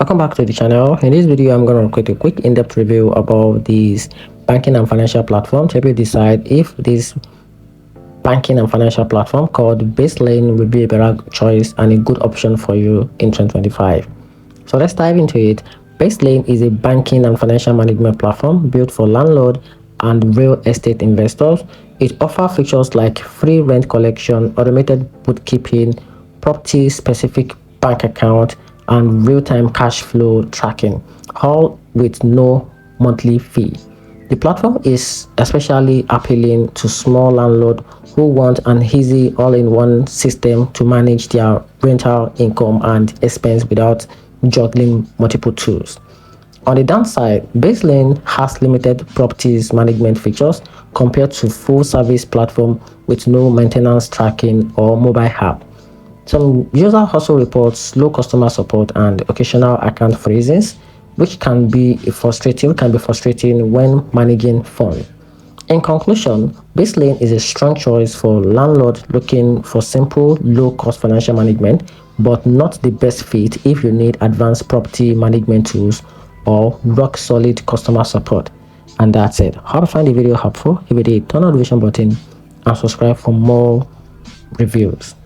Welcome back to the channel. In this video, I'm going to create a quick in-depth review about this banking and financial platform to help you decide if this banking and financial platform called Baselane will be a better choice and a good option for you in 2025. So let's dive into it. Baselane is a banking and financial management platform built for landlord and real estate investors. It offers features like free rent collection, automated bookkeeping, property-specific bank account, and real-time cash flow tracking, all with no monthly fee. The platform is especially appealing to small landlords who want an easy all-in-one system to manage their rental income and expense without juggling multiple tools. On the downside, Baselane has limited properties management features compared to full-service platform with no maintenance tracking or mobile app. Some user also report slow customer support and occasional account freezes, which can be frustrating when managing funds. In conclusion, Baselane is a strong choice for landlords looking for simple, low-cost financial management, but not the best fit if you need advanced property management tools or rock-solid customer support. And that's it. Hope you find the video helpful. If you did, turn on the notification button and subscribe for more reviews.